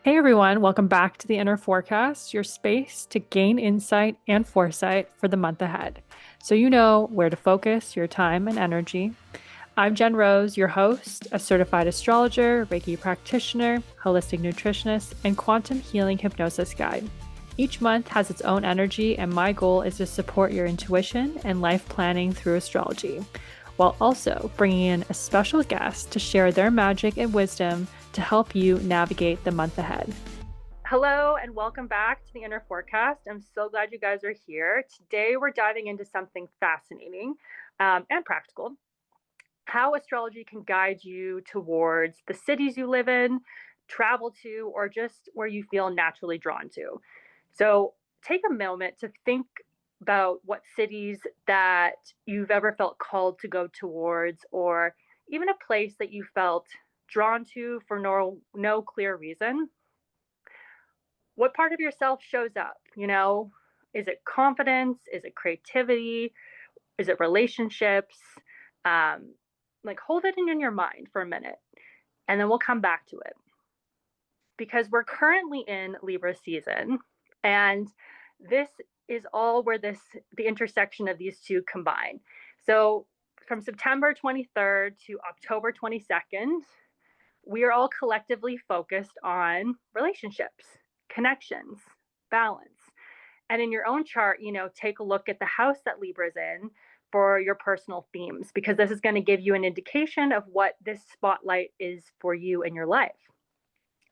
Hey everyone, welcome back to the Inner Forecast, your space to gain insight and foresight for the month ahead, so you know where to focus your time and energy. I'm Jen Rose, your host, a certified astrologer, Reiki practitioner, holistic nutritionist, and quantum healing hypnosis guide. Each month has its own energy, and my goal is to support your intuition and life planning through astrology, while also bringing in a special guest to share their magic and wisdom to help you navigate the month ahead. Hello, and welcome back to the Inner Forecast. I'm so glad you guys are here. Today, we're diving into something fascinating and practical: how astrology can guide you towards the cities you live in, travel to, or just where you feel naturally drawn to. So, take a moment to think about what cities that you've ever felt called to go towards, or even a place that you felt drawn to for no clear reason. What part of yourself shows up? Is it confidence? Is it creativity? Is it relationships? Um, like, hold it in your mind for a minute, and then we'll come back to it, because we're currently in Libra season, and this is all where the intersection of these two combine. So from September 23rd to October 22nd, we are all collectively focused on relationships, connections, balance. And in your own chart, take a look at the house that Libra's in for your personal themes, because this is going to give you an indication of what this spotlight is for you in your life.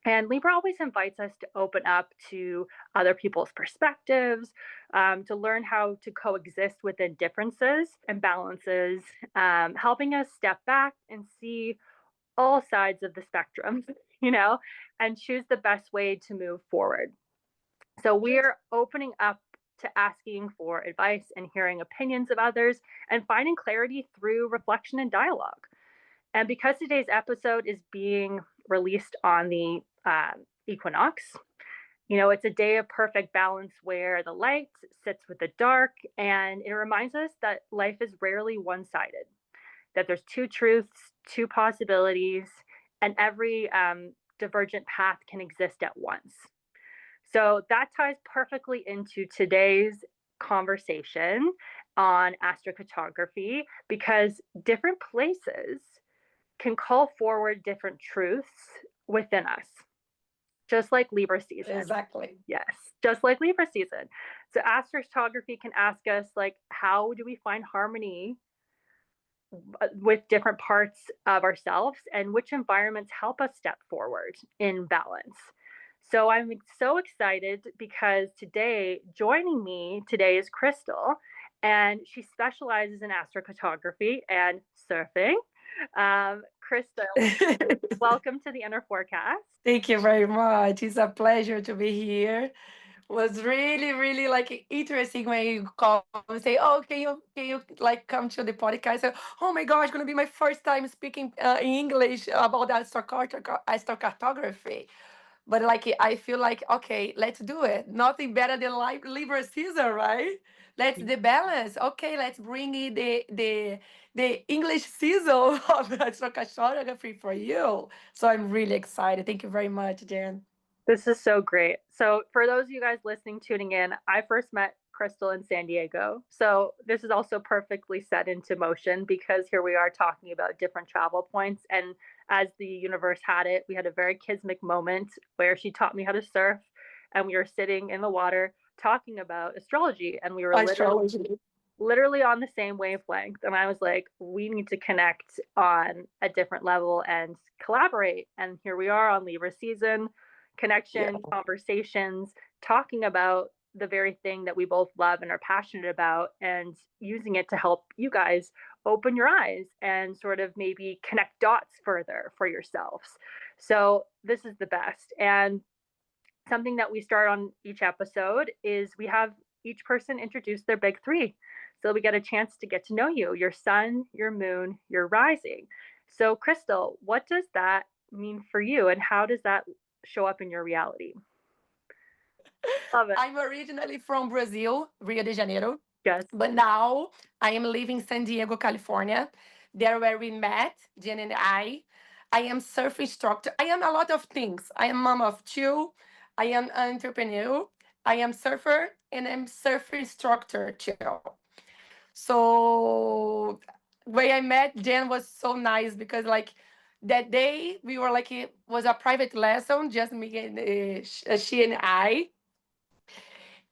And Libra always invites us to open up to other people's perspectives, to learn how to coexist within differences and balances, helping us step back and see all sides of the spectrum, and choose the best way to move forward. So we're opening up to asking for advice and hearing opinions of others and finding clarity through reflection and dialogue. And because today's episode is being released on the equinox, it's a day of perfect balance where the light sits with the dark, and it reminds us that life is rarely one-sided, that there's two truths, two possibilities, and every divergent path can exist at once. So that ties perfectly into today's conversation on astrocartography, because different places can call forward different truths within us, just like Libra season. Exactly. Yes, just like Libra season. So astrocartography can ask us, like, how do we find harmony with different parts of ourselves, and which environments help us step forward in balance? So I'm so excited, because joining me today is Krystal, and she specializes in astrocartography and surfing. Krystal, welcome to the Inner Forecast. Thank you very much. It's a pleasure to be here. Was really, really like interesting when you call and say, "Oh, can you like come to the podcast?" So, oh my gosh, gonna be my first time speaking in English about astrocartography. But like I feel like, okay, let's do it. Nothing better than Libra season, right? Let's the balance. Okay, let's bring in the English season of astrocartography for you. So I'm really excited. Thank you very much, Jen. This is so great. So, for those of you guys listening, tuning in, I first met Krystal in San Diego. So, this is also perfectly set into motion, because here we are talking about different travel points. And as the universe had it, we had a very kismic moment where she taught me how to surf, and we were sitting in the water talking about astrology, and we were Astrology. literally on the same wavelength. And I was like, we need to connect on a different level and collaborate. And here we are on Libra season, Yeah. connection, conversations, talking about the very thing that we both love and are passionate about, and using it to help you guys open your eyes and sort of maybe connect dots further for yourselves. So this is the best. And something that we start on each episode is we have each person introduce their big three. So we get a chance to get to know you, your sun, your moon, your rising. So, Krystal, what does that mean for you, and how does that show up in your reality? Love it. I'm originally from Brazil, Rio de Janeiro, Yes. but now I am living in San Diego, California. There where we met, Jen and I. I am surf instructor. I am a lot of things. I am mom of two. I am an entrepreneur. I am surfer and I'm surf instructor too. So when I met Jen was so nice because like that day we were like it was a private lesson, just me and she and I.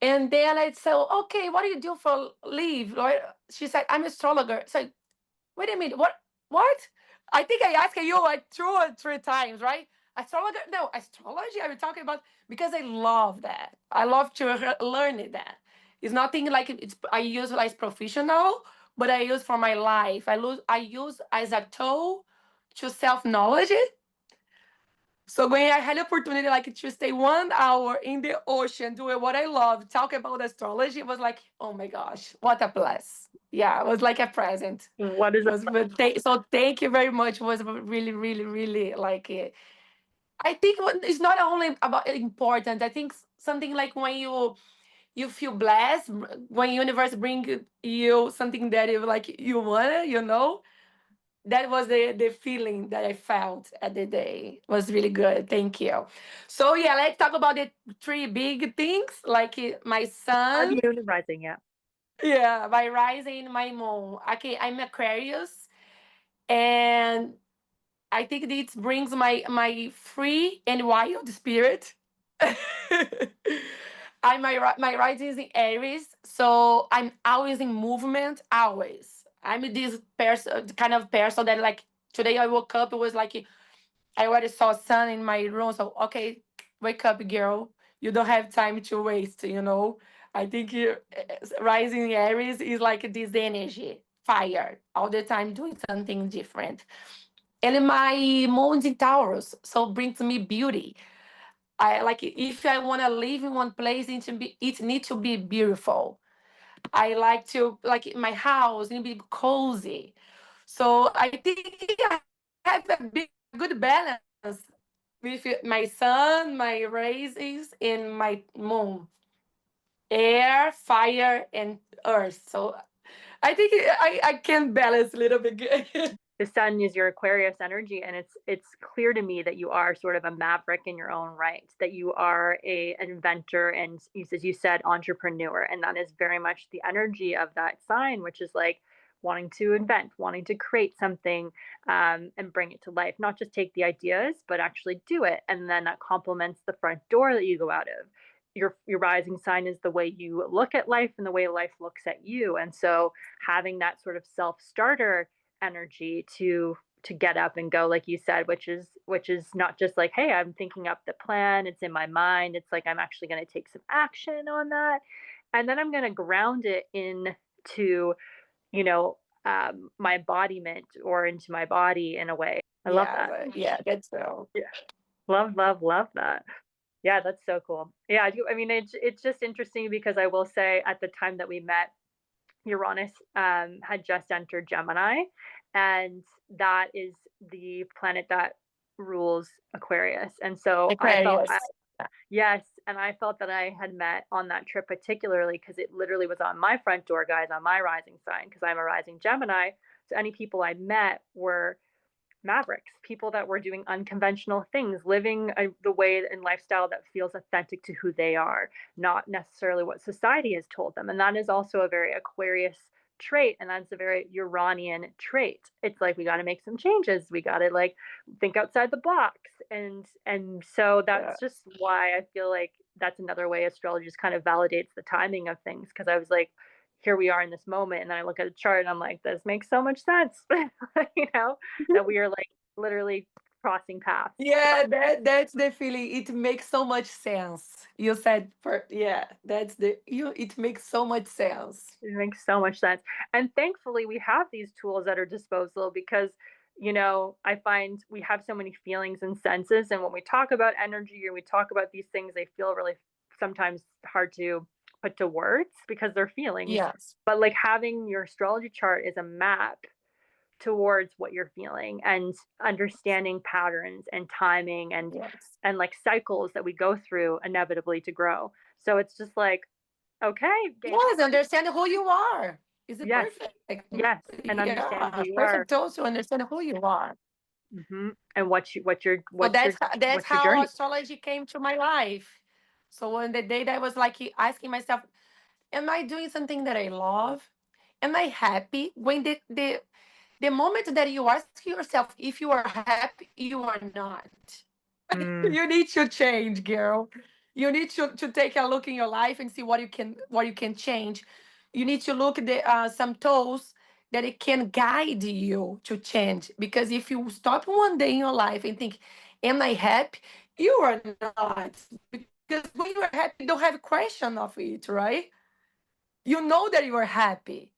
And then I said, okay, what do you do for leave? Right? She said, I'm astrologer. So wait a minute, what? What? I think I asked you like two or three times, right? Astrologer? No, astrology. I was talking about because I love that. I love to learn it. That it's nothing like it's. I use it as professional, but I use for my life. I use as a tool to self knowledge. So when I had the opportunity like to stay 1 hour in the ocean doing what I love, talk about astrology, it was like, oh my gosh, what a bless. Yeah, it was like a present. What is It was so thank you very much. It was really, really, really like it. I think it's not only about important. I think something like when you feel blessed, when universe bring you something that you like you want, that was the feeling that I felt at the day. It was really good. Thank you. So yeah, let's talk about the three big things. Like my Sun, sun, moon, and rising? Yeah. yeah, my rising, my moon. Okay, I'm Aquarius, and I think this brings my free and wild spirit. My rising is in Aries, so I'm always in movement. Always, I'm this person, kind of person that like today I woke up. It was like I already saw sun in my room. So okay, wake up, girl. You don't have time to waste. I think rising in Aries is like this energy, fire, all the time doing something different. And my moon's in Taurus, so brings me beauty. I like if I want to live in one place, it needs to be beautiful. I like to like my house and be cozy. So I think I have a good balance with my sun, my raisins, and my moon, air, fire, and earth. So I think I can balance a little bit good. The sun is your Aquarius energy, and it's clear to me that you are sort of a maverick in your own right, that you are an inventor and, as you said, entrepreneur, and that is very much the energy of that sign, which is like wanting to invent, wanting to create something, and bring it to life, not just take the ideas but actually do it, and then that complements the front door that you go out of. Your rising sign is the way you look at life and the way life looks at you, and so having that sort of self starter energy to get up and go, like you said, which is not just like, hey, I'm thinking up the plan, it's in my mind. It's like I'm actually going to take some action on that, and then I'm going to ground it into, you know my embodiment, or into my body in a way. I love Yeah, that. but yeah, that's so. Yeah. Love that. Yeah, that's so cool. Yeah, I mean, it's just interesting because I will say, at the time that we met, Uranus had just entered Gemini, and that is the planet that rules Aquarius. And so I felt, Aquarius. yes, and I felt that I had met on that trip, particularly because it literally was on my front door, guys, on my rising sign, because I'm a rising Gemini. So any people I met were mavericks, people that were doing unconventional things, living the way and lifestyle that feels authentic to who they are, not necessarily what society has told them. And that is also a very Aquarius trait, and that's a very Uranian trait. It's like we got to make some changes. We got to like think outside the box, and so Yeah. that's just why I feel like that's another way astrology just kind of validates the timing of things, because I was like, here we are in this moment, and then I look at a chart and I'm like, this makes so much sense. you know that we are like literally crossing paths. Yeah, that's the feeling. It makes so much sense. You said yeah, that's the you it makes so much sense. It makes so much sense. And thankfully, we have these tools at our disposal because, I find we have so many feelings and senses. And when we talk about energy and we talk about these things, they feel really sometimes hard to put to words because they're feelings. Yes. But like having your astrology chart is a map towards what you're feeling, and understanding patterns and timing, Yes. and like cycles that we go through inevitably to grow. So it's just like, okay, game. Yes, understand who you are. Is it Yes, perfect? yes, and understand who Yeah, you are. perfect tool to understand who you are. And So that's what's your how journey? astrology came to my life. So on the day that I was like asking myself, am I doing something that I love? Am I happy? When the moment that you ask yourself if you are happy, you are not. Mm, You need to change, girl. You need to take a look in your life and see what you can change. You need to look at some tools that it can guide you to change. Because if you stop one day in your life and think, "Am I happy?" You are not. Because when you are happy, you don't have a question of it, right? You know that you are happy.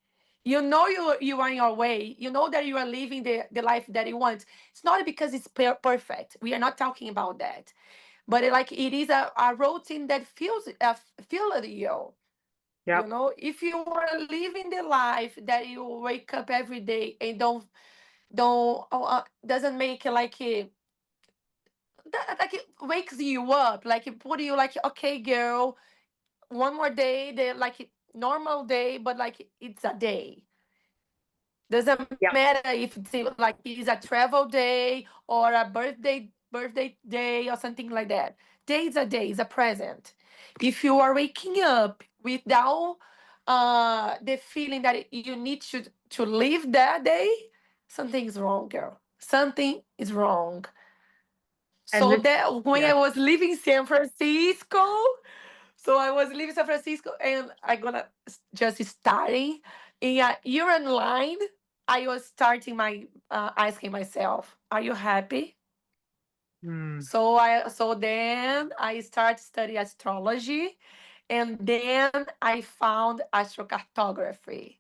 You know you are in your way. You know that you are living the life that you want. It's not because it's perfect. We are not talking about that, but like it is a routine that feels you. You yep. know, if you are living the life that you wake up every day and don't doesn't make it like it like it wakes you up, like it put you like, okay, girl, one more day, the like normal day, but like it's a day. Doesn't Yep. matter if it's like it's a travel day or a birthday day or something like that. Day is a day, is a present. If you are waking up without the feeling that you need to live that day, something's wrong, girl. Something is wrong. And So this, that when yeah. I was leaving San Francisco, so I was leaving San Francisco and I gonna just starting in a urine line. I was starting my asking myself, "Are you happy?" Mm. So then I start study astrology, and then I found astrocartography.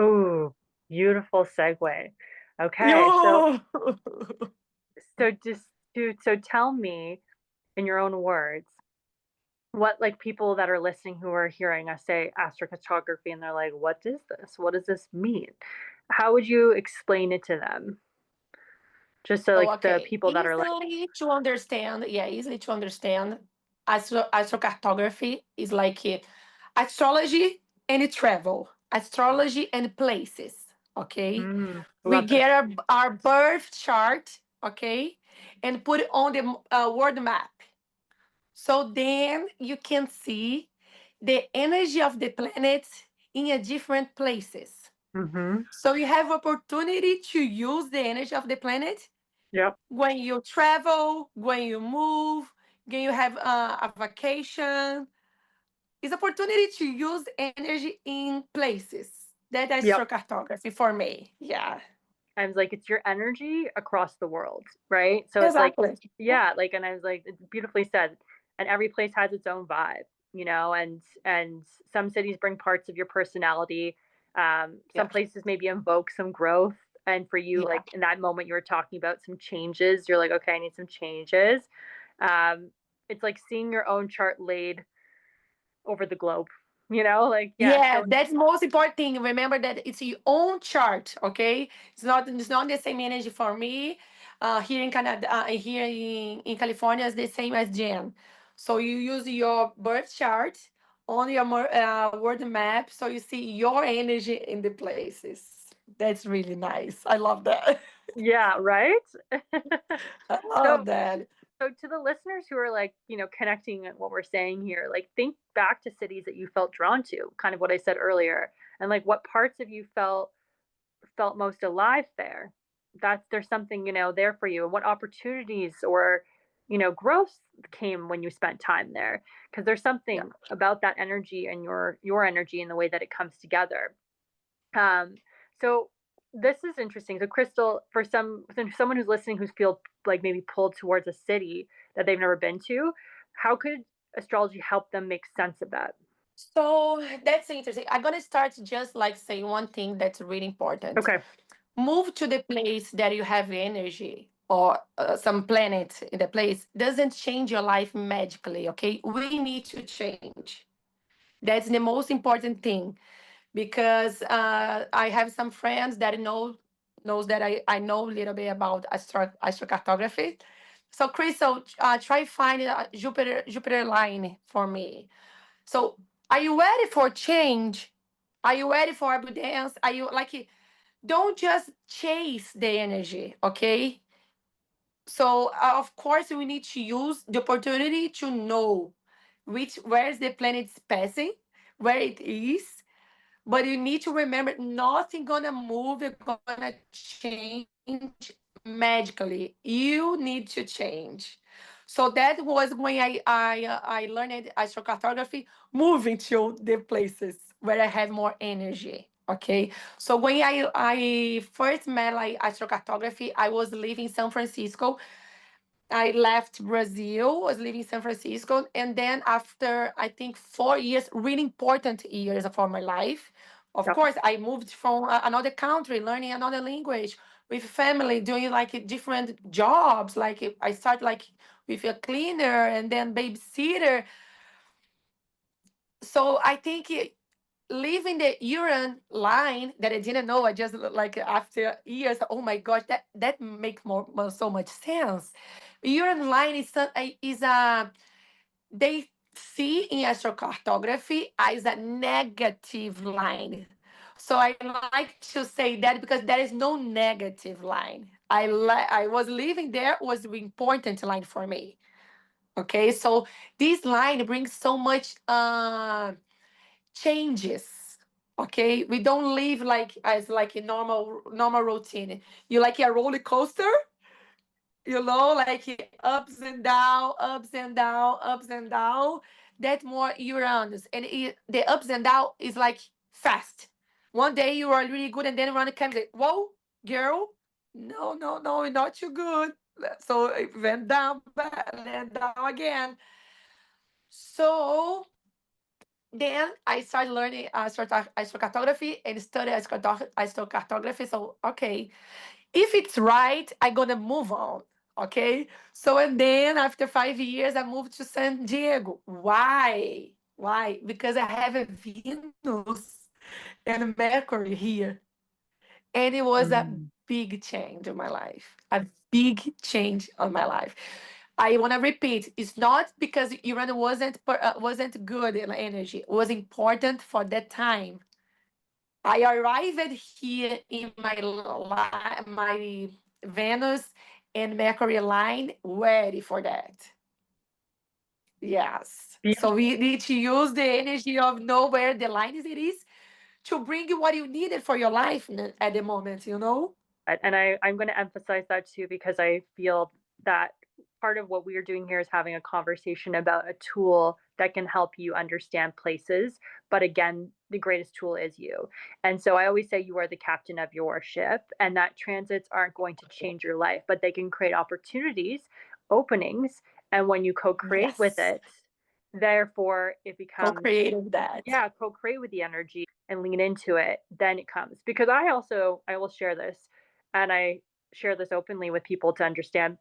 Ooh, beautiful segue. Okay, so Yo. just so tell me in your own words, what like people that are listening who are hearing us say astrocartography and they're like, what is this? What does this mean? How would you explain it to them? Just so So like the okay, people that are like, easily to understand. Yeah, easily to understand. Astrocartography is like astrology and travel, astrology and places. Okay, we love this. get our birth chart. Okay, and put it on the world map. So then you can see the energy of the planets in a different places. Mm-hmm. So you have opportunity to use the energy of the planet Yep. when you travel, when you move, when you have a vacation. It's opportunity to use energy in places. That is Yep. astrocartography for me. Yeah, I was like, it's your energy across the world, right? So it's like, exactly. yeah, like, and I was like, it's beautifully said. And every place has its own vibe, and some cities bring parts of your personality. Yeah, Some places maybe invoke some growth. And for you, yeah, like in that moment, you were talking about some changes. You're like, okay, I need some changes. Um, it's like seeing your own chart laid over the globe, like, yeah, yeah. showing. That's the most important thing. Remember that it's your own chart. Okay, it's not the same energy for me. Here in Canada, here in California, is the same as Jen. So you use your birth chart on your world map, so you see your energy in the places. That's really nice. I love that. Yeah, right. I so love that. So to the listeners who are like, connecting what we're saying here, like think back to cities that you felt drawn to, kind of what I said earlier, and like what parts of you felt most alive there. There's something, there for you, and what opportunities or, growth came when you spent time there. Because there's Yeah. something about that energy and your energy and the way that it comes together. Um, so this is interesting. So Krystal, for someone who's listening who's feel like maybe pulled towards a city that they've never been to, how could astrology help them make sense of that? So that's interesting. I'm gonna start just like saying one thing that's really important. Okay. Move to the place that you have energy or some planet in the place doesn't change your life magically. Okay, we need to change. That's the most important thing because I have some friends that knows that I know a little bit about astrocartography. So Crystal, try find a Jupiter line for me. So are you ready for change? Are you ready for abundance? Are you like don't just chase the energy, okay? So of course we need to use the opportunity to know which where is the planet passing, where it is, but you need to remember nothing gonna move, it's gonna change magically. You need to change. So that was when I learned astrocartography, moving to the places where I have more energy. Okay. So when I first met like astrocartography, I was living in San Francisco. I left Brazil, was living in San Francisco, and then after I think 4 years, really important years for my life. Of Yep. course, I moved from another country, learning another language with family, doing like different jobs. Like I started like with a cleaner and then babysitter. So I think leaving the urine line that I didn't know, I just like after years, oh my gosh, that makes so much sense. Urine line is a they see in astrocartography as a negative line. So I like to say that because there is no negative line. I was living there was the important line for me. Okay, so this line brings so much changes. Okay, we don't live like as like a normal routine. You like a roller coaster, like ups and down, ups and down, ups and down. That more Uranus, and the ups and down is like fast. One day you are really good, and then Uranus comes like, whoa, girl, no, no, no, you're not too good. So it went down, back, then down again. So then I started learning astrocartography and study astrocartography. So okay, if it's right, I'm gonna move on. Okay. So and then after 5 years, I moved to San Diego. Why? Why? Because I have a Venus and Mercury here. And it was a Mm. big change in my life. A big change on my life. I want to repeat, it's not because Uranus wasn't good in energy. It was important for that time. I arrived here in my Venus and Mercury line ready for that. Yes. So Beautiful. we need to use the energy of know where the line is to bring you what you needed for your life at the moment. And I'm going to emphasize that too, because I feel that part of what we are doing here is having a conversation about a tool that can help you understand places. But again, the greatest tool is you. And so I always say you are the captain of your ship, and that transits aren't going to change your life, but they can create opportunities, openings. And when you co create with Yes. it, therefore it becomes, Co-creative that. yeah, co-create with the energy and lean into it, then it comes. Because I will share this, and I share this openly with people to understand.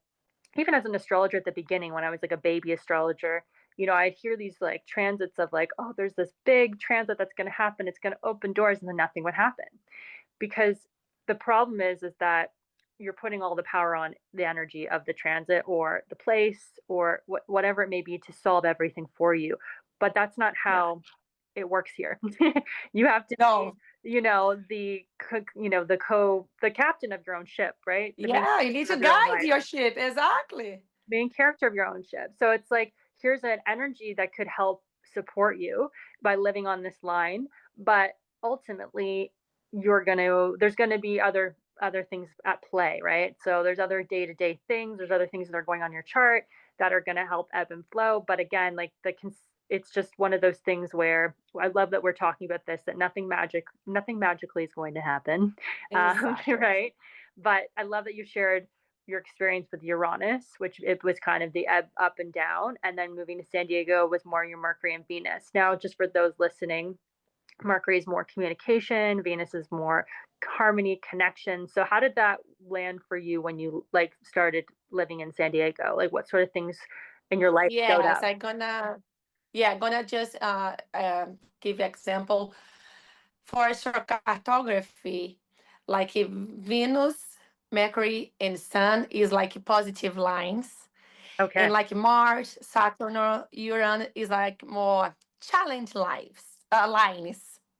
Even as an astrologer at the beginning, when I was like a baby astrologer, I'd hear these like transits of like, oh, there's this big transit that's going to happen. It's going to open doors, and then nothing would happen. Because the problem is that you're putting all the power on the energy of the transit or the place or whatever it may be to solve everything for you. But that's not Yeah. how it works here. You have to be, No. the captain of your own ship, right? The main Yeah, you need character to of your own guide life, your ship. Exactly. main character of your own ship. So it's like, here's an energy that could help support you by living on this line, but ultimately there's gonna be other things at play, right? So there's other day-to-day things, there's other things that are going on your chart that are gonna help ebb and flow. But again, like it's just one of those things where I love that we're talking about this, that nothing magically is going to happen. Exactly. Right? But I love that you shared your experience with Uranus, which it was kind of the up and down, and then moving to San Diego was more your Mercury and Venus. Now, just for those listening, Mercury is more communication, Venus is more harmony, connection. So, how did that land for you when you like started living in San Diego? Like, what sort of things in your life showed Yes, up? gonna just give example for cartography, like if Venus, Mercury, and Sun is like positive lines, and Okay. like Mars, Saturn, or Uranus is like more challenge lines.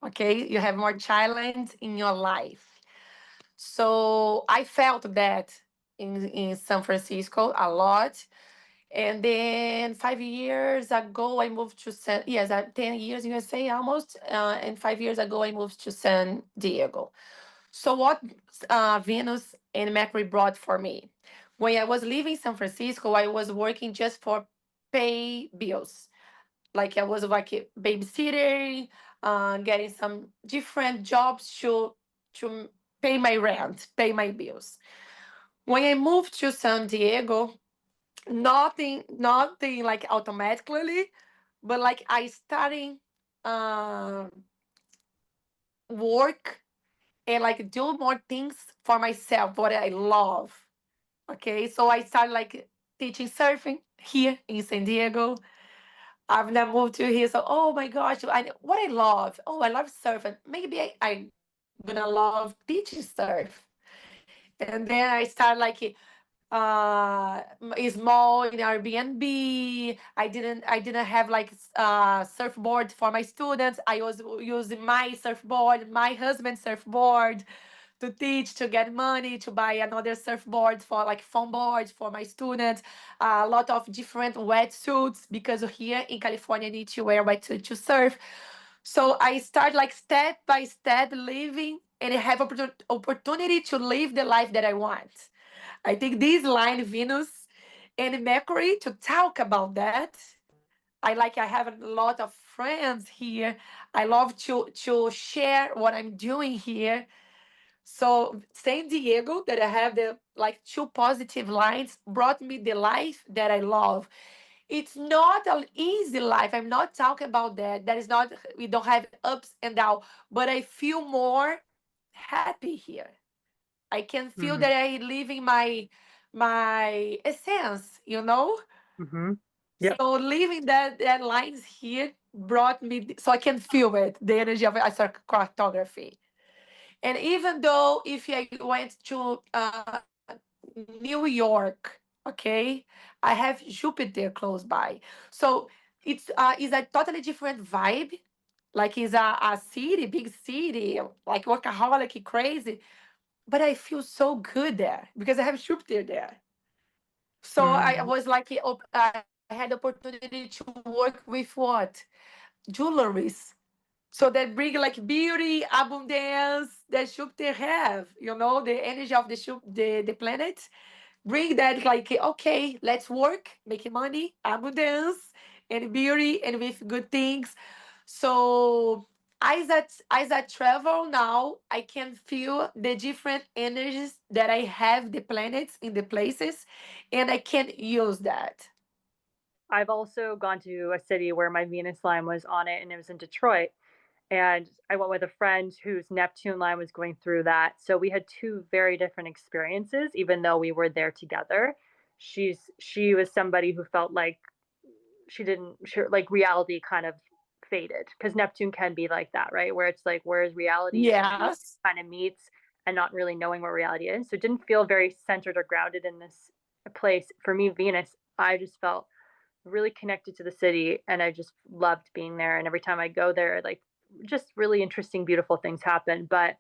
Okay, you have more challenge in your life. So I felt that in San Francisco a lot. And then 5 years ago, I moved to 10 years in USA almost. And 5 years ago, I moved to San Diego. So what Venus and Mercury brought for me? When I was leaving San Francisco, I was working just for pay bills. Like I was like a babysitter, getting some different jobs to pay my rent, pay my bills. When I moved to San Diego, nothing like automatically, but like I starting uh, work and like do more things for myself, what I love. Okay, so I started like teaching surfing here in San Diego. I've now moved to here, so oh my gosh, what I love. Oh, I love surfing. Maybe I gonna love teaching surf. And then I started like is small in Airbnb. I didn't have like surfboard for my students. I was using my surfboard, my husband's surfboard to teach, to get money, to buy another surfboard for like foam boards for my students. A lot of different wetsuits because here in California I need to wear wetsuit to surf. So I start like step by step living and I have opportunity to live the life that I want. I think this line, Venus and Mercury, to talk about that. I have a lot of friends here. I love to share what I'm doing here. So San Diego, that I have the like two positive lines, brought me the life that I love. It's not an easy life. I'm not talking about that. That is not, we don't have ups and downs, but I feel more happy here. I can feel Mm-hmm. that I live in my essence, you know? Mm-hmm. Yep. So living that lines here brought me so I can feel it, the energy of astrocartography. And even though if I went to New York, okay, I have Jupiter close by. So it's a totally different vibe. Like it's a city, big city, like workaholic, crazy. But I feel so good there because I have Jupiter there. So I Mm-hmm. was like, I had opportunity to work with what? Jewelries. So that bring like beauty, abundance that Jupiter have, the energy of the planet. Bring that like, okay, let's work, making money, abundance, and beauty, and with good things. So as I travel now, I can feel the different energies that I have, the planets in the places, and I can use that. I've also gone to a city where my Venus line was on it, and it was in Detroit. And I went with a friend whose Neptune line was going through that. So we had two very different experiences, even though we were there together. She was somebody who felt like like reality kind of faded because Neptune can be like that, right? Where it's like, where's reality Yes. kind of meets and not really knowing what reality is. So it didn't feel very centered or grounded in this place. For me, Venus, I just felt really connected to the city and I just loved being there. And every time I go there, like just really interesting, beautiful things happen. But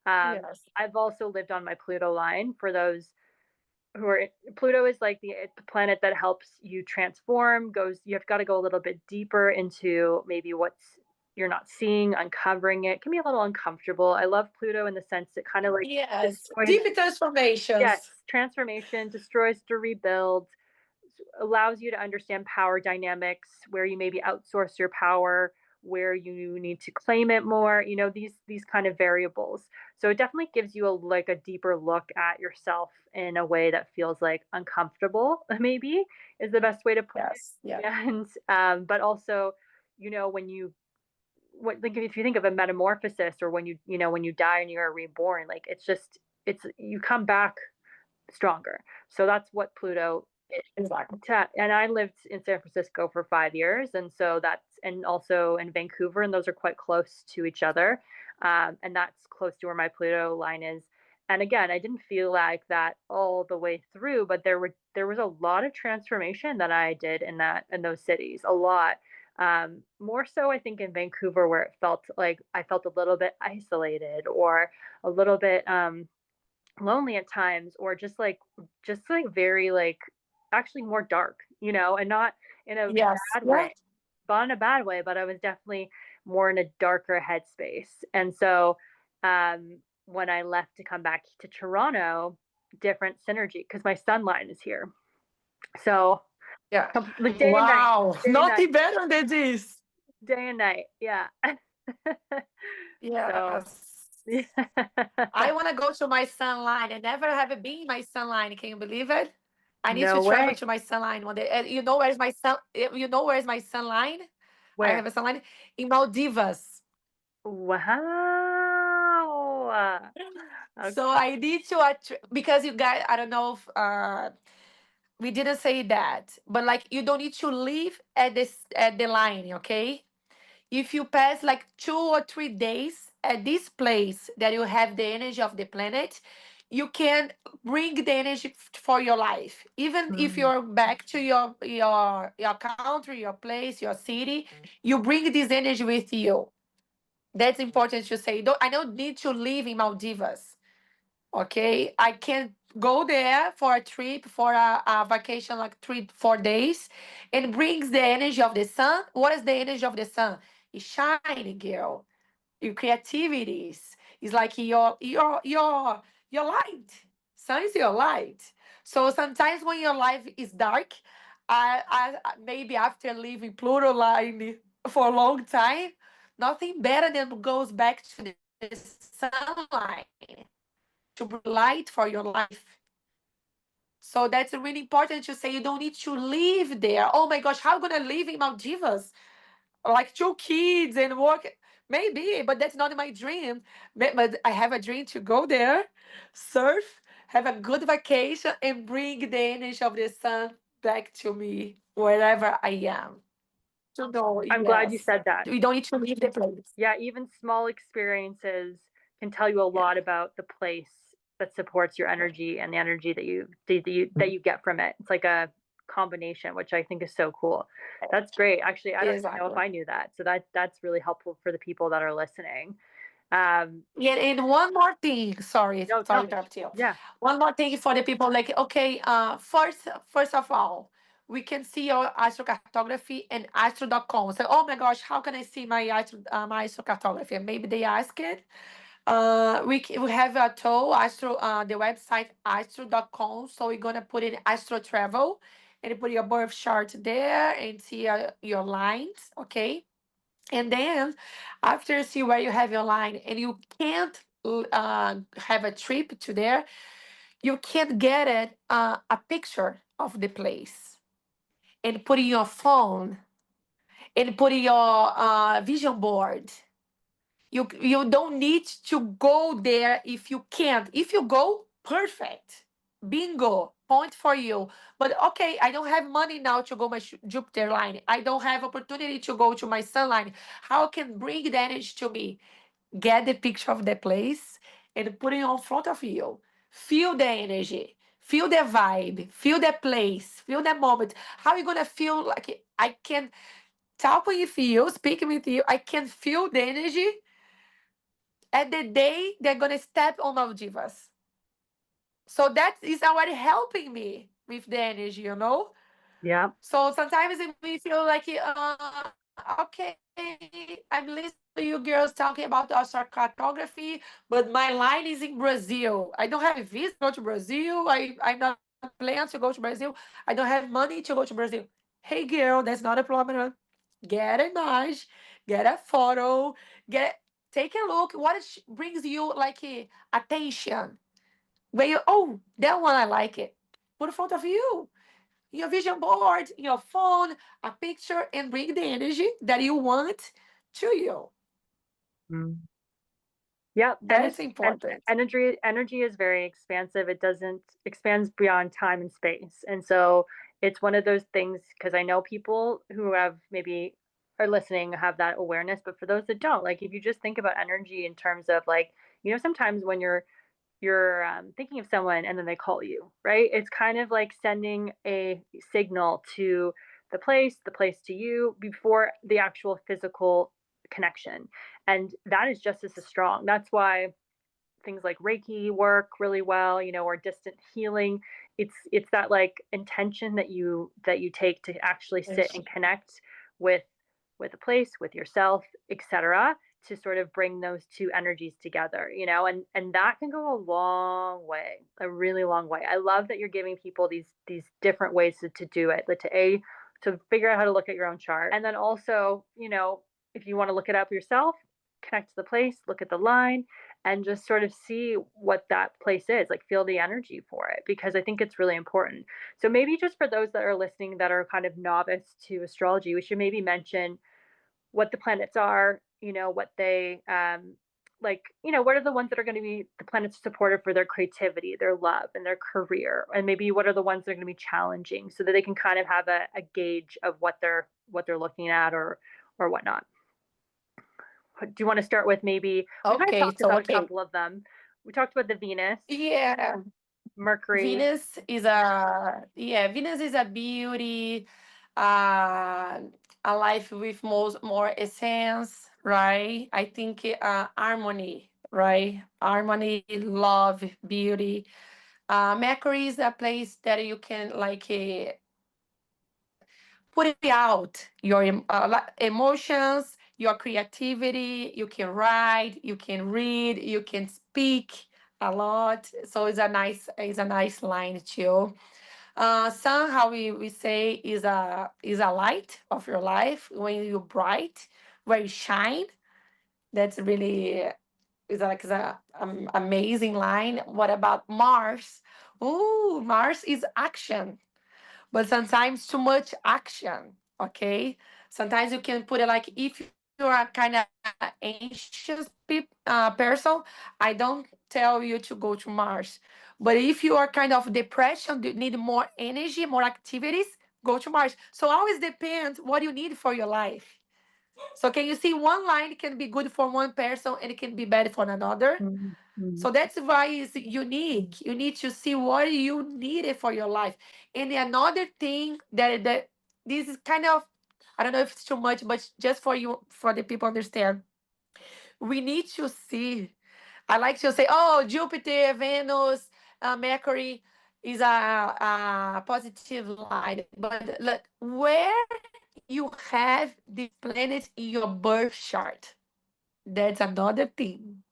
Yes. I've also lived on my Pluto line for those who are Pluto is like the planet that helps you transform, goes you have got to go a little bit deeper into maybe what's you're not seeing, uncovering it. It can be a little uncomfortable. I love Pluto in the sense it kind of like Yes. destroys, Deep yes, transformations. transformation, destroys to rebuild, allows you to understand power dynamics, where you maybe outsource your power, where you need to claim it more, these kind of variables. So it definitely gives you a deeper look at yourself in a way that feels like uncomfortable, maybe is the best way to put Yes. Yeah. it. And but also, when you what like if you think of a metamorphosis, or when you die and you're reborn, like it's you come back stronger. So that's what Pluto Exactly. and I lived in San Francisco for 5 years, and so and also in Vancouver, and those are quite close to each other, and that's close to where my Pluto line is. And again, I didn't feel like that all the way through, but there was a lot of transformation that I did in those cities, a lot. More so, I think in Vancouver, where it felt like I felt a little bit isolated or a little bit. lonely at times, or just like very like actually more dark, you know, and not in a Yes. bad Yeah. way, but in a bad way, but I was definitely more in a darker headspace. And so when I left to come back to Toronto, different synergy because my sun line is here. So Yeah. like Wow. day and night, Nothing better than this. day and night. Yeah. So Yes. yeah. I want to go to my sunline. I never have been in my sunline. Can you believe it? I need to No travel way. to my sunline one day. And you know where's my sun? You know where's my sunline? I have Where? a sunline in Maldivas. Wow. So Okay. I need to because you guys. I don't know if we didn't say that, but like you don't need to leave at this at the line. Okay, if you pass like 2 or 3 days at this place that you have the energy of the planet, you can bring the energy for your life. Even if Mm. you're back to your country, your place, your city, you bring this energy with you. That's important to say. I don't need to live in Maldivas. Okay, I can go there for a trip for a vacation like 3 4 days and brings the energy of the sun. What is the energy of the sun? It's shining, girl. Your creativities is like your light. Sun is your light. So sometimes when your life is dark, maybe after leaving Pluto line for a long time, nothing better than goes back to the sunlight to bring light for your life. So that's really important to say you don't need to live there. Oh my gosh, how am I gonna live in Maldivas? Like 2 kids and work. Maybe, but that's not my dream. But I have a dream to go there, surf, have a good vacation, and bring the energy of the sun back to me wherever I am. To know, I'm glad you yes. said that. We don't need to leave the place. Yeah, even small experiences can tell you a Yeah. lot about the place that supports your energy and the energy that you get from it. It's like a combination, which I think is so cool. That's great. Actually, I don't even know if Exactly. I knew that. So that's really helpful for the people that are listening. Yeah, and one more thing. No, Sorry tell to me. interrupt you. Yeah. One more thing for the people. Like, okay, first of all, we can see your astrocartography and astro.com. So, oh my gosh, how can I see my astrocartography? And maybe they ask it. We have a tool, the website astro.com. So we're gonna put in astro travel and put your birth chart there and see your lines. Okay. And then after you see where you have your line and you can't have a trip to there, you can get it a picture of the place and put in your phone and put in your vision board. You don't need to go there if you can't. If you go, perfect. Bingo. Point for you. But okay, I don't have money now to go my Jupiter line. I don't have opportunity to go to my sun line. How can bring the energy to me? Get the picture of the place and put it in front of you. Feel the energy. Feel the vibe. Feel the place. Feel the moment. How you gonna feel like I can talk with you, speak with you. I can feel the energy at the day they're gonna step on Maldivas. So that is already helping me with the energy, you know? Yeah. So sometimes we feel like, okay, I'm listening to you girls talking about cartography, but my line is in Brazil. I don't have a visa to go to Brazil. I'm not planning to go to Brazil. I don't have money to go to Brazil. Hey, girl, that's not a problem. Get an image, get a photo, take a look. What brings you like attention? Where you, oh, that one I like it. Put in front of you your vision board, your phone, a picture, and bring the energy that you want to you. Mm. Yep. That's And important. energy is very expansive. It doesn't expands beyond time and space. And so it's one of those things because I know people who have maybe are listening have that awareness, but for those that don't, like if you just think about energy in terms of like, you know, sometimes when you're thinking of someone and then they call you, right? It's kind of like sending a signal to the place to you before the actual physical connection. And that is just as strong. That's why things like Reiki work really well, or distant healing. It's that like intention that you take to actually sit Yes. and connect with a place, with yourself, etc., to sort of bring those two energies together, and that can go a long way, a really long way. I love that you're giving people these different ways to do it, like to figure out how to look at your own chart. And then also, if you want to look it up yourself, connect to the place, look at the line, and just sort of see what that place is, like feel the energy for it, because I think it's really important. So maybe just for those that are listening that are kind of novice to astrology, we should maybe mention what the planets are, what they like, what are the ones that are going to be the planets supportive for their creativity, their love, and their career, and maybe what are the ones that are going to be challenging, so that they can kind of have a gauge of what they're looking at, or whatnot. Do you want to start with, maybe we kind of Okay, talked so about a okay. couple of them. We talked about the Venus, Yeah. Mercury. Venus is a beauty, uh, a life with more essence, right? I think harmony, right? Harmony, love, beauty. Mercury is a place that you can like put it out your emotions, your creativity. You can write, you can read, you can speak a lot. So it's a nice line too. Sun, how we say, is a light of your life when you bright, where you shine. That's really is a amazing line. What about Mars? Oh, Mars is action, but sometimes too much action. Okay, sometimes you can put it like, if you are kind of anxious person, I don't tell you to go to Mars. But if you are kind of depression, you need more energy, more activities, go to Mars. So always depends what you need for your life. So can you see, one line can be good for one person and it can be bad for another. Mm-hmm. So that's why it's unique. You need to see what you needed for your life. And another thing that this is kind of, I don't know if it's too much, but just for you, for the people understand, we need to see. I like to say, oh, Jupiter, Venus, Mercury is a positive line. But look, where you have these planets in your birth chart, that's another thing.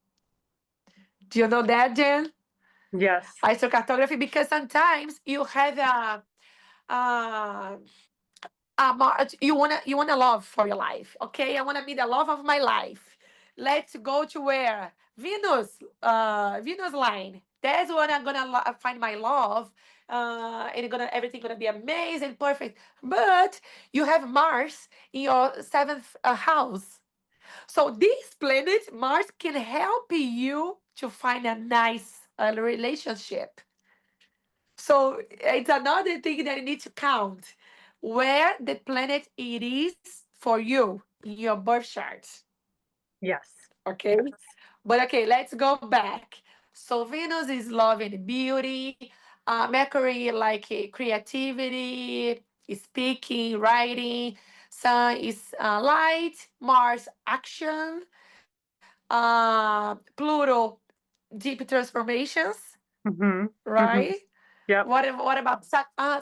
Do you know that, Jen? Yes. Astrocartography, because sometimes you have uh, you wanna love for your life. Okay, I wanna be the love of my life. Let's go to where Venus line. That's when I'm gonna find my love. And everything gonna be amazing, perfect. But you have Mars in your seventh house. So this planet, Mars, can help you to find a nice relationship. So it's another thing that you need to count, where the planet it is for you in your birth chart. Yes. Okay. But okay, let's go back. So Venus is love and beauty. Mercury like creativity, speaking, writing. Sun is light. Mars action. Pluto deep transformations, Mm-hmm. Mm-hmm. right? Yep. What about Saturn?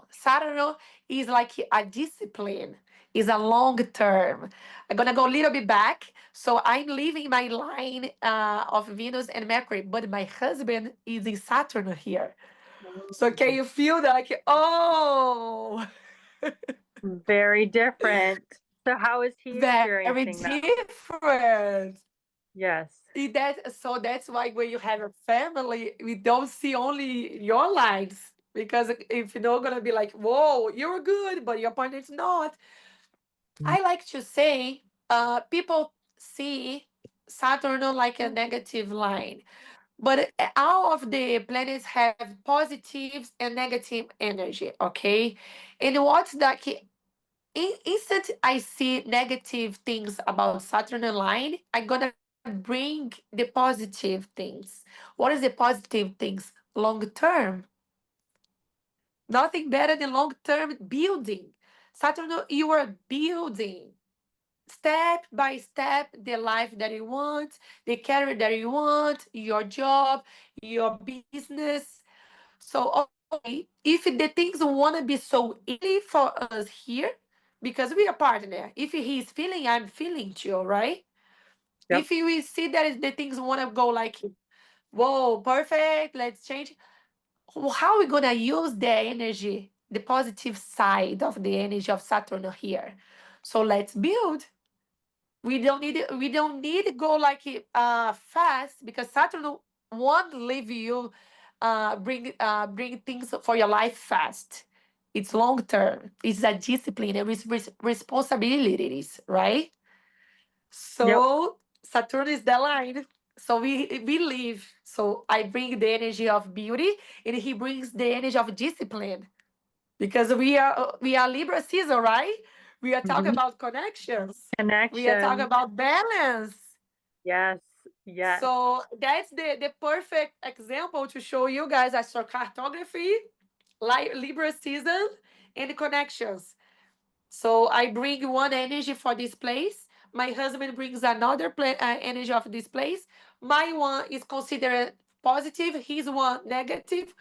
Saturn is like a discipline, is a long term. I'm gonna go a little bit back. So I'm leaving my line of Venus and Mercury, but my husband is in Saturn here. So can you feel that? Like, oh, Very different. So how is he very experiencing that? different. Yes. That's why when you have a family, we don't see only your lines. Because if you're not gonna be like, whoa, you're good, but your partner's not. I like to say, people see Saturn like a negative line. But all of the planets have positives and negative energy, okay? And what's that? Instant I see negative things about Saturn line, I'm gonna bring the positive things. What is the positive things? Long term. Nothing better than long term building. Saturn, you are building. step by step the life that you want, the career that you want, your job, your business. So okay, if the things want to be so easy for us here, because we are partner. If he's feeling, I'm feeling too, right? Yep. If we see that the things want to go like, whoa, perfect, let's change. How are we gonna use the energy, the positive side of the energy of Saturn here? So let's build. We don't need to go like fast, because Saturn won't leave you bring things for your life fast. It's long term. It's a discipline and responsibilities, right? Yep. So Saturn is the line. So we live. So I bring the energy of beauty, and he brings the energy of discipline, because we are Libra season, right? We are talking Hmm. about connections. We are talking Connection. about balance. Yes. Yes. So that's the perfect example to show you guys astrocartography, like Libra season, and the connections. So I bring one energy for this place. My husband brings another energy of this place. My one is considered positive. His one negative,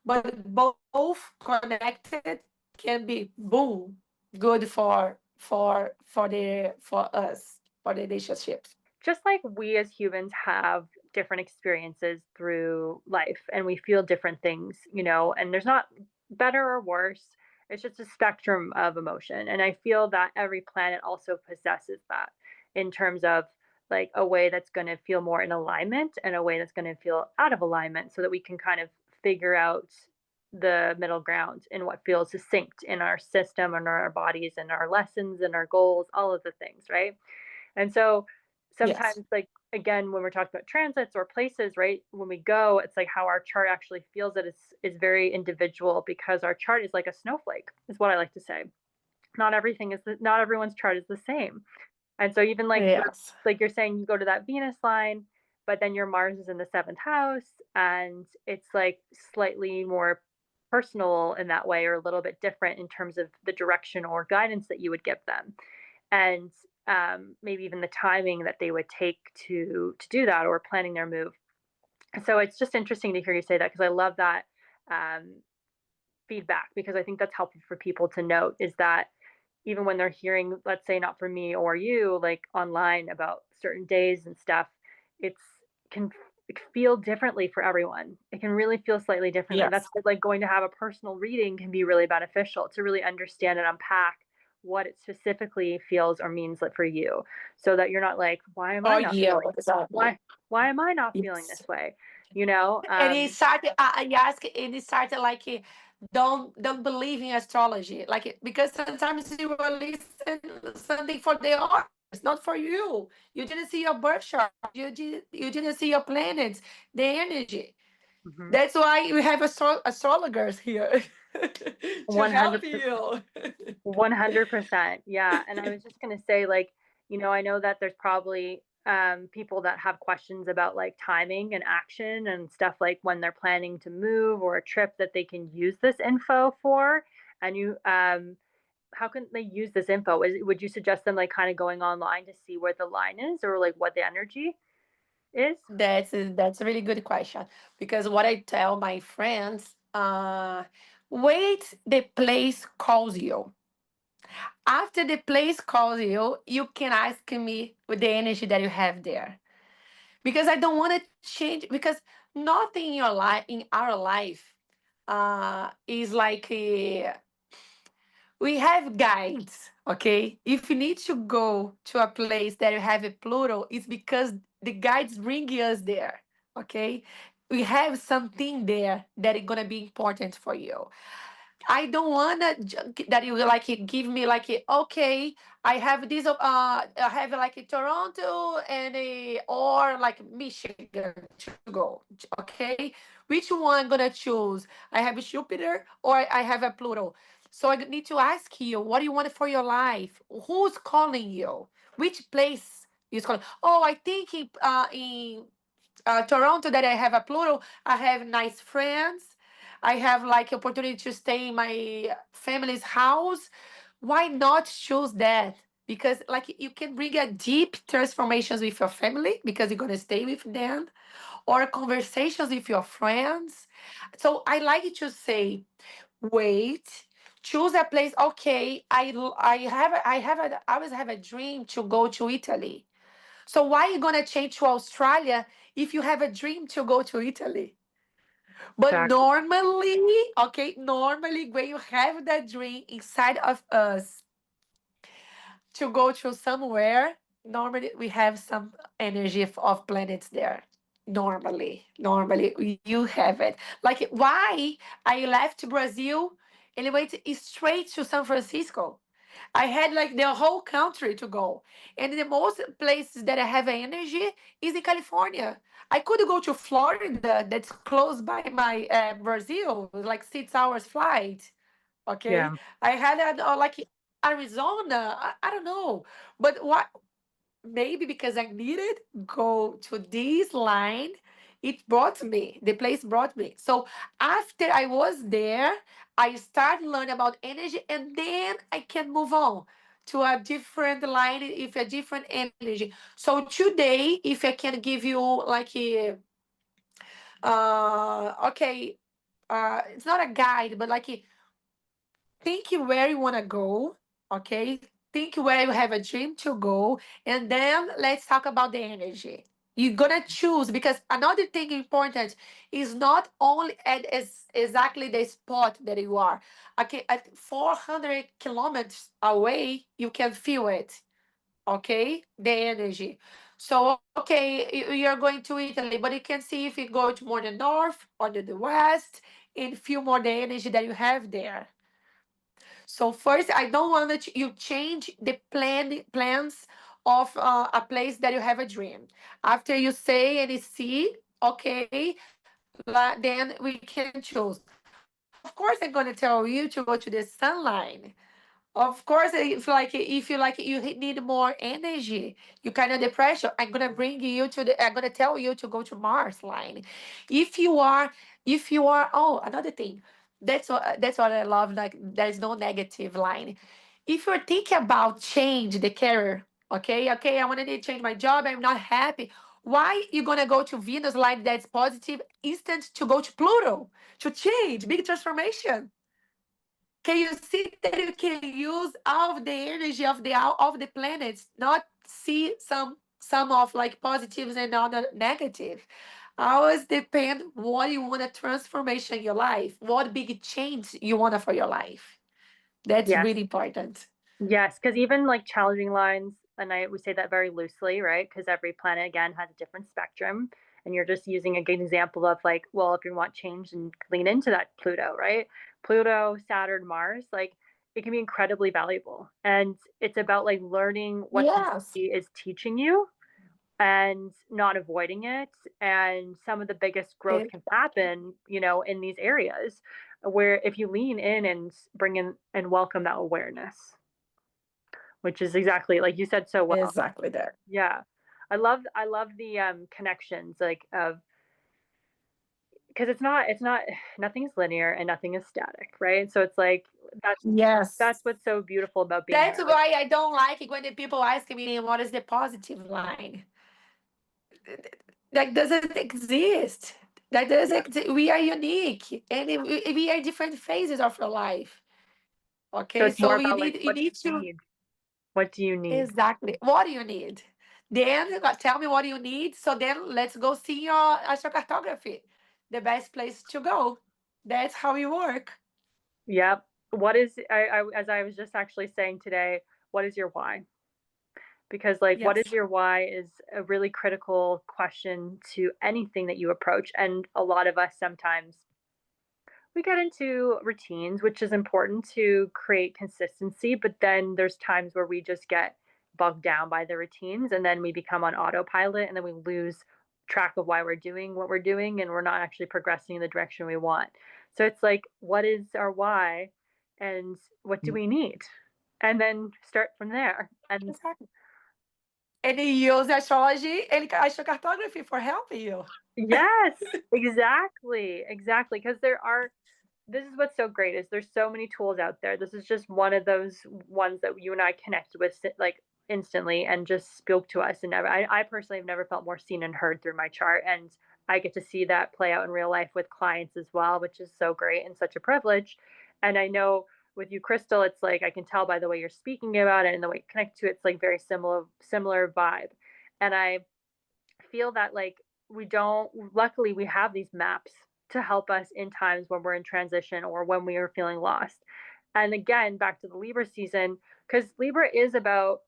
but both connected can be boom good for us, for the relationships. Just like we as humans have different experiences through life and we feel different things, and there's not better or worse. It's just a spectrum of emotion. And I feel that every planet also possesses that in terms of like a way that's going to feel more in alignment and a way that's going to feel out of alignment so that we can kind of figure out the middle ground in what feels succinct in our system and our bodies and our lessons and our goals, all of the things, right? And so Yes. sometimes, like, again, when we're talking about transits or places, right, when we go, it's like how our chart actually feels it is very individual because our chart is like a snowflake, is what I like to say. Not everyone's chart is the same. And so even Yes. like you're saying, you go to that Venus line, but then your Mars is in the seventh house, and it's like slightly more personal in that way, or a little bit different in terms of the direction or guidance that you would give them, and maybe even the timing that they would take to do that or planning their move. So it's just interesting to hear you say that because I love that um, feedback because I think that's helpful for people to note is that even when they're hearing, let's say, not from me or you, like online about certain days and stuff, it's can feel differently for everyone. It can really feel slightly differently. That's Yes. why, like, going to have a personal reading can be really beneficial to really understand and unpack what it specifically feels or means like for you, so that you're not like, why am Oh, I not yeah, feeling? exactly. Why am I not feeling Yes. this way? You know? And he started, I asked, and he started like, don't believe in astrology. Like, because sometimes you will listen something for the others, not for you. You didn't see your birth chart. You didn't see your planets, the energy. Mhm. That's why we have astrologers here to help 100%. you. 100%. Yeah. And I was just going to say, like, I know that there's probably people that have questions about like timing and action and stuff like when they're planning to move or a trip that they can use this info for. And how can they use this info? Would you suggest them like kind of going online to see where the line is or like what the energy is? That's a really good question, because what I tell my friends, wait, the place calls you. After the place calls you, you can ask me with the energy that you have there, because I don't want to change, because nothing in your life, in our life, is like we have guides. Okay, if you need to go to a place that you have a Pluto, it's because the guides bring us there. Okay, we have something there that is gonna be important for you. I don't wanna that you like give me like okay, I have this I have like a Toronto and a or like Michigan to go. Okay, which one gonna choose? I have a Jupiter or I have a Pluto. So I need to ask you, what do you want for your life? Who's calling you? Which place is calling? Oh, I think in Toronto that I have a Pluto. I have nice friends. I have like opportunity to stay in my family's house. Why not choose that? because like you can bring a deep transformations with your family because you're going to stay with them, or conversations with your friends. So I like to say, wait, choose a place. Okay, I always have a dream to go to Italy. So why are you gonna change to Australia if you have a dream to go to Italy? But Exactly. normally, okay, normally when you have that dream inside of us to go to somewhere, normally we have some energy of planets there. Normally you have it. Like why I left Brazil and went straight to San Francisco. I had like the whole country to go. And the most places that I have energy is in California. I could go to Florida, that's close by my Brazil, like 6 hours flight. Okay. Yeah. I had like Arizona. I don't know. But what, maybe because I needed go to this line, it brought me, the place brought me. So after I was there, I started learning about energy, and then I can move on to a different line if a different energy. So today, if I can give you like a okay, it's not a guide, but like think where you want to go, okay? Think where you have a dream to go, and then let's talk about the energy. You're gonna choose, because another thing important is not only at exactly the spot that you are. Okay, at 400 kilometers away, you can feel it. Okay, the energy. So okay, you're going to Italy, but you can see if you go to more the north or the west, and feel more the energy that you have there. So first, I don't want that you change the plans of a place that you have a dream. After you say and you see, okay, then we can choose. Of course, I'm gonna tell you to go to the sunline. Of course, if you need more energy, you kind of depression. I'm gonna bring you to the. I'm gonna tell you to go to Mars line. If you are, if you are. Oh, another thing. That's what I love. Like there's no negative line. If you're thinking about change the career, okay, I want to change my job. I'm not happy. Why you gonna go to Venus line that's positive, instant to go to Pluto to change big transformation? Can you see that you can use all of the energy of the planets, not see some of like positives and other negative? Always depend what you want a transformation in your life, what big change you want for your life. That's Yes. really important. Yes, because even like challenging lines, and I would say that very loosely, right? Because every planet again has a different spectrum, and you're just using a good example of like, well, if you want change and lean into that Pluto, right? Pluto, Saturn, Mars, like it can be incredibly valuable, and it's about like learning what Yes, society is teaching you and not avoiding it. And some of the biggest growth e- can happen, in these areas where if you lean in and bring in and welcome that awareness, which is exactly like you said so well. exactly that. Yeah. I love the connections like of because it's not nothing is linear and nothing is static, right? So it's like that's Yes. what's so beautiful about being That's here. Like why I don't like it when the people ask me what is the positive line. That doesn't exist. That yeah. doesn't we are unique, and we are different phases of your life. So Okay, it's more so about like you what do need you to need? What do you need? exactly what do you need. Then tell me what you need. So then let's go see your astrocartography, the best place to go. That's how we work. Yep. What is I as I was just actually saying today, what is your why? Because like what is Yes, your why is a really critical question to anything that you approach. And a lot of us sometimes we get into routines, which is important to create consistency, but then there's times where we just get bogged down by the routines and then we become on autopilot and then we lose track of why we're doing what we're doing and we're not actually progressing in the direction we want. So it's like, what is our why and what do we need? And then start from there. And exactly. And you use astrology and astrocartography for helping you. yes, exactly, exactly. Because there are this is what's so great is there's so many tools out there. This is just one of those ones that you and I connected with like instantly and just spoke to us. And I personally have never felt more seen and heard through my chart. And I get to see that play out in real life with clients as well, which is so great and such a privilege. And I know with you, Krystal, it's like I can tell by the way you're speaking about it and the way you connect to it, it's like very similar vibe. And I feel that like we don't luckily we have these maps to help us in times when we're in transition or when we are feeling lost. And again, back to the Libra season, because Libra is about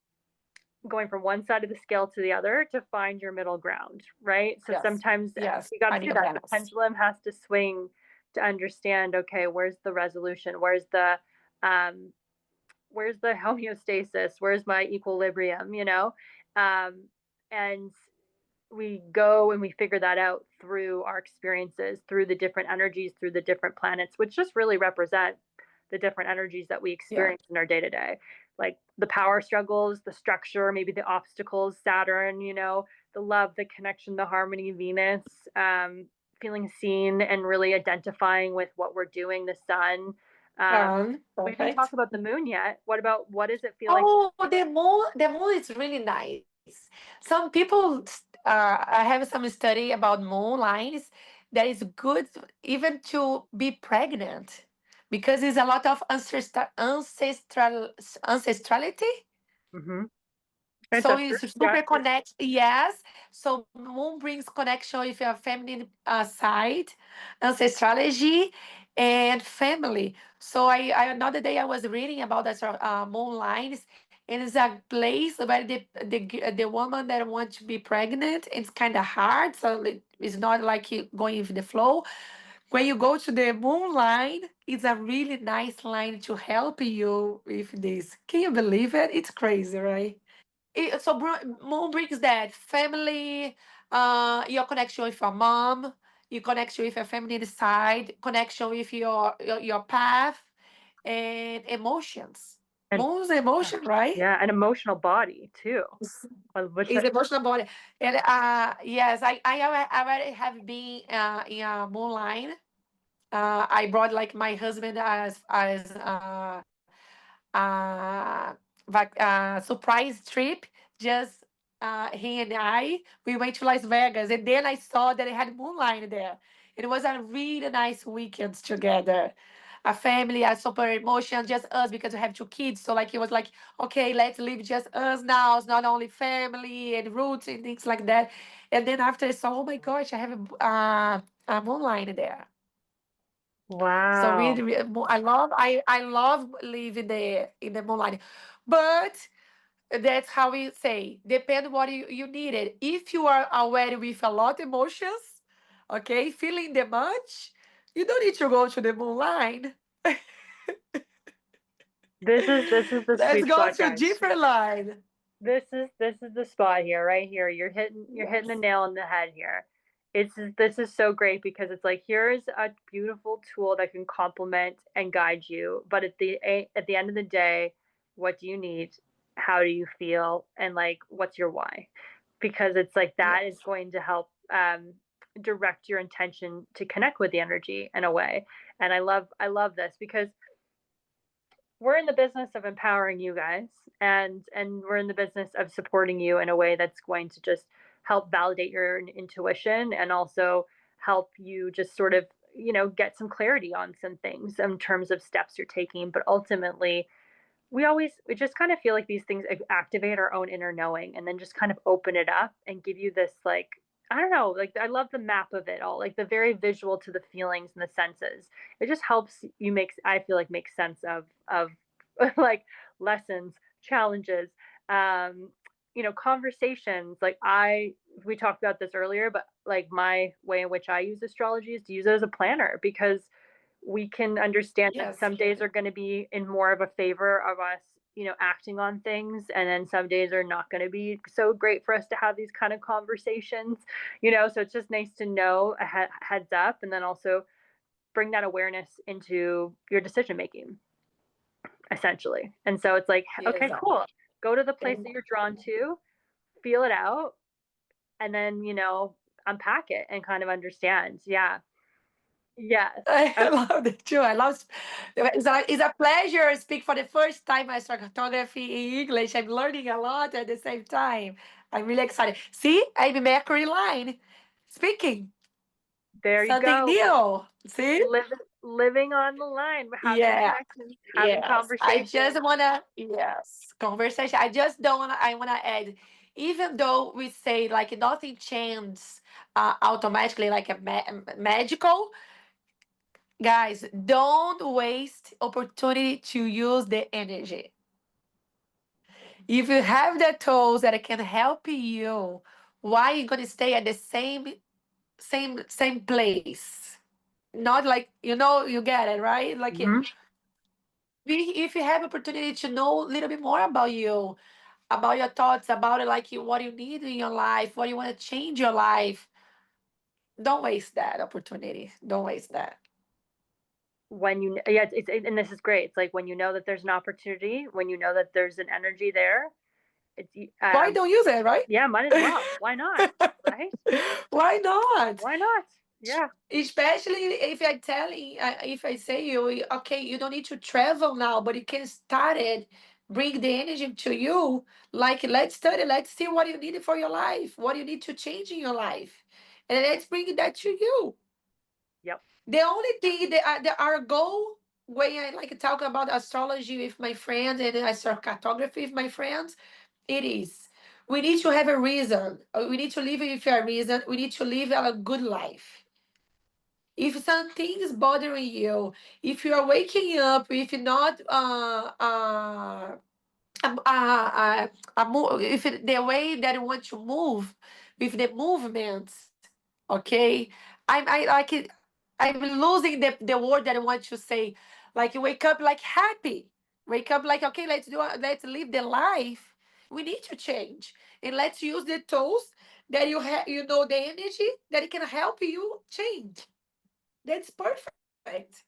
going from one side of the scale to the other to find your middle ground, right? So Yes. sometimes Yes. you got to Finding do a that. The balance. pendulum has to swing to understand, okay, where's the resolution? Um where's the homeostasis? Where's my equilibrium, you know? And we go and we figure that out through our experiences, through the different energies, through the different planets, which just really represent the different energies that we Yeah. experience in our day to day. Like the power struggles, the structure, maybe the obstacles, Saturn, you know, the love, the connection, the harmony, Venus, feeling seen and really identifying with what we're doing, the sun. We didn't talk Perfect. about the moon yet. What does it feel like? Oh, the moon is really nice. Some people, I have some study about moon lines that is good even to be pregnant because it's a lot of ancestrality. Mm-hmm. So Ancestors, it's yeah. super connect. Yes. So moon brings connection with your feminine side, ancestrology, and family. So I another day I was reading about that moon lines, and it's a place where the woman that wants to be pregnant, it's kind of hard. So it's not like you going with the flow. When you go to the moon line, it's a really nice line to help you with this. Can you believe it? It's crazy, right? So moon brings that family, your connection with your mom, your connection with your feminine side, connection with your path, and emotions. And Moon's emotion, right? yeah, an emotional body too, which Is emotional body. And yes, I already have been in a moon line. I brought like my husband as uh, surprise trip. Just he and I, we went to Las Vegas, and then I saw that it had moonlight there. It was a really nice weekend together. A family, a super emotion, just us because we have two kids. So like it was like, okay, let's live just us now. It's not only family and roots and things like that. And then after I saw, oh my gosh, I have a moonlight there. So wow. I love living in the moonlight, but that's how we say depend what you needed. If you are already with a lot of emotions, okay, feeling the much, you don't need to go to the moonlight. This is the Let's sweet go spot, to a guys. different line. This is the spot here, right here. You're hitting the Yes. nail on the head here. This is so great because it's like here's a beautiful tool that can complement and guide you, but at the end of the day, what do you need? How do you feel? And like what's your why? Because it's like that is Yes. going to help direct your intention to connect with the energy in a way. And I love this because we're in the business of empowering you guys and we're in the business of supporting you in a way that's going to just help validate your intuition and also help you just sort of get some clarity on some things in terms of steps you're taking, but ultimately we just kind of feel like these things activate our own inner knowing and then just kind of open it up and give you this like I don't know, like I love the map of it all, like the very visual to the feelings and the senses. It just helps you I feel like make sense of like lessons, challenges, um, conversations. Like we talked about this earlier, but like my way in which I use astrology is to use it as a planner because we can understand that Yes. some days are going to be in more of a favor of us acting on things, and then some days are not going to be so great for us to have these kind of conversations. So it's just nice to know a heads up and then also bring that awareness into your decision making essentially. And so it's like, Yes. okay, cool, go to the place that you're drawn to, feel it out, and then unpack it and kind of understand. Yeah. Yes. I love it too. I love it's a pleasure to speak for the first time astrocartography in English. I'm learning a lot at the same time. I'm really excited. See, I'm Mercury line speaking There you something go. new. See? Living on the line, having Yeah. connections, having Yes. I just conversations. wanna yes conversation. I just don't wanna. I wanna add. Even though we say like nothing changes automatically, like a magical, guys, don't waste opportunity to use the energy. If you have the tools that can help you, why you gonna stay at the same place? Not like you get it, right? Like Mhm. if you have opportunity to know a little bit more about you, about your thoughts, about it, like what you need in your life, what you want to change your life, don't waste that opportunity. Don't waste that. When yeah, and this is great. It's like when you know that there's an opportunity, when you know that there's an energy there, it's Why don't use it, right? yeah, might as well. Why not? Right? Why not? Why not? Yeah. Especially if I say you, okay, you don't need to travel now, but you can start it, bring the energy to you. Like, let's study, let's see what you need for your life, what you need to change in your life, and let's bring that to you. Yep. The only thing that our goal when I like talking about astrology with my friends and astrocartography with my friends, it is we need to have a reason. We need to live with a reason. We need to live a good life. If something is bothering you, if you are waking up, if you're not if the way that you want to move with the movements, okay, I like it. I'm losing the word that I want to say. Like you wake up like happy, wake up like okay, let's live the life. We need to change and let's use the tools that you have. You know the energy that it can help you change. That's perfect.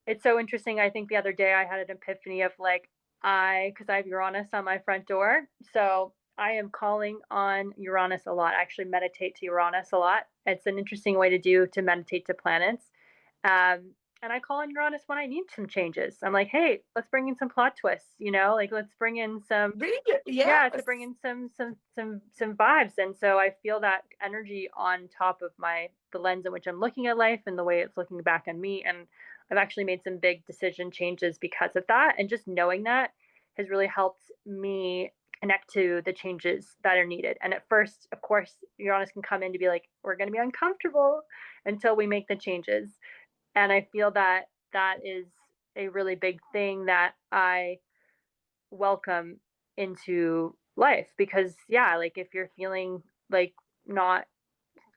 It's so interesting. I think the other day I had an epiphany of like, because I have Uranus on my front door. So I am calling on Uranus a lot. I actually meditate to Uranus a lot. It's an interesting way to meditate to planets. Um, and I call on Uranus when I need some changes. I'm like, hey, let's bring in some plot twists, like let's bring in some, Bring it. yeah, to Yes. bring in some vibes. And so I feel that energy on top of the lens in which I'm looking at life and the way it's looking back on me. And I've actually made some big decision changes because of that. And just knowing that has really helped me connect to the changes that are needed. And at first, of course, Uranus can come in to be like, we're going to be uncomfortable until we make the changes. And I feel that that is a really big thing that I welcome into life because yeah, like if you're feeling like not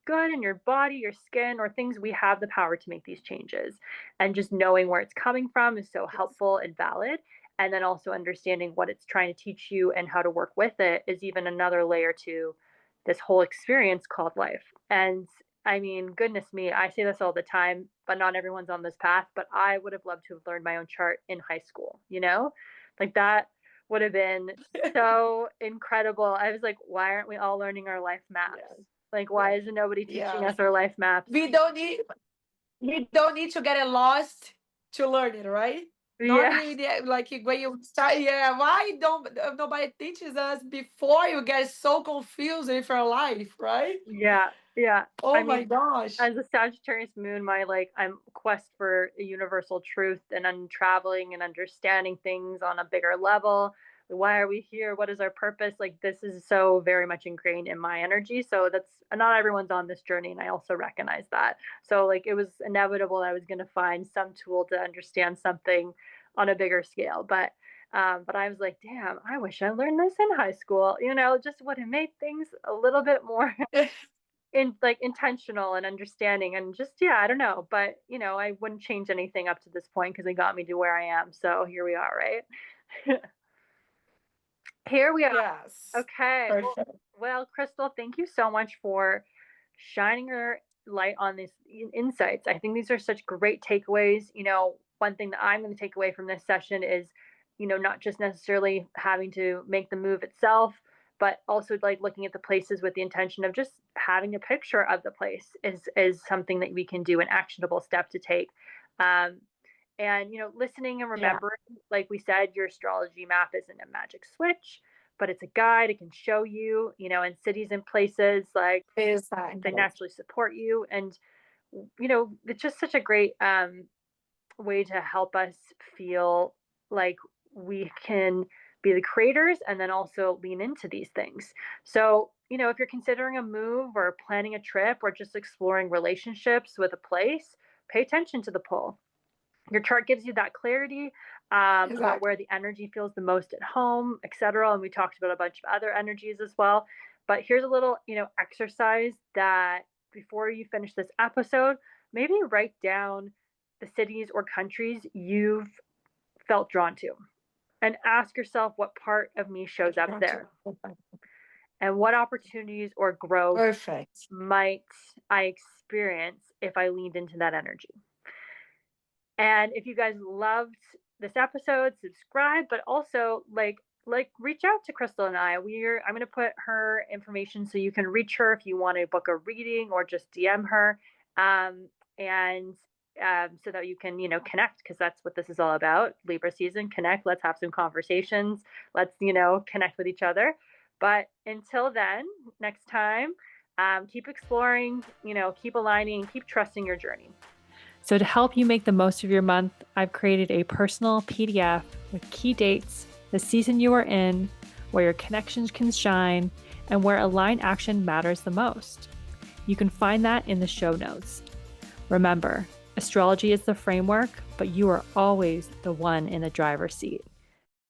good in your body, your skin, or things, we have the power to make these changes. And just knowing where it's coming from is so Yes. helpful and valid. And then also understanding what it's trying to teach you and how to work with it is even another layer to this whole experience called life. And I mean, goodness me, I say this all the time, but not everyone's on this path. But I would have loved to have learned my own chart in high school, like that would have been so incredible. I was like, why aren't we all learning our life maps? Yes. Like, why Yes. isn't nobody teaching Yes. us our life maps? We don't need we don't need to get it lost to learn it, right? Not Yes. like when you start. Yeah, why don't nobody teaches us before you get so confused with your life, right? Yeah. Yeah. I Oh my mean, gosh. as a Sagittarius moon, I'm quest for a universal truth and untraveling and understanding things on a bigger level. Why are we here? What is our purpose? Like this is so very much ingrained in my energy. So that's not everyone's on this journey, and I also recognize that. So like it was inevitable I was going to find some tool to understand something on a bigger scale. But I was like, damn, I wish I learned this in high school. Just would have made things a little bit more intentional and understanding and just yeah, I don't know, but I wouldn't change anything up to this point because it got me to where I am, so here we are, right? Here we are. Yes. Okay, Perfect. well, Krystal, thank you so much for shining your light on these insights. I think these are such great takeaways. One thing that I'm going to take away from this session is not just necessarily having to make the move itself, but also like looking at the places with the intention of just having a picture of the place is something that we can do, an actionable step to take. Um, and listening and Yeah. remembering, like we said, your astrology map isn't a magic switch, but it's a guide. It can show you, in cities and places like they Exactly. naturally support you. And it's just such a great way to help us feel like we can be the creators and then also lean into these things. So, if you're considering a move or planning a trip or just exploring relationships with a place, pay attention to the pull. Your chart gives you that clarity about Exactly. where the energy feels the most at home, etc. And we talked about a bunch of other energies as well. But here's a little, exercise that before you finish this episode, maybe write down the cities or countries you've felt drawn to and ask yourself what part of me shows up Got there you. Perfect. and what opportunities or growth Perfect. might I experience if I leaned into that energy. And if you guys loved this episode, subscribe, but also reach out to Krystal and I'm going to put her information so you can reach her if you want to book a reading or just DM her. And so that you can, connect, because that's what this is all about. Libra season, connect. Let's have some conversations. Let's, connect with each other. But until then, next time, keep exploring, keep aligning, keep trusting your journey. So to help you make the most of your month, I've created a personal PDF with key dates, the season you are in, where your connections can shine, and where aligned action matters the most. You can find that in the show notes. Remember, astrology is the framework, but you are always the one in the driver's seat.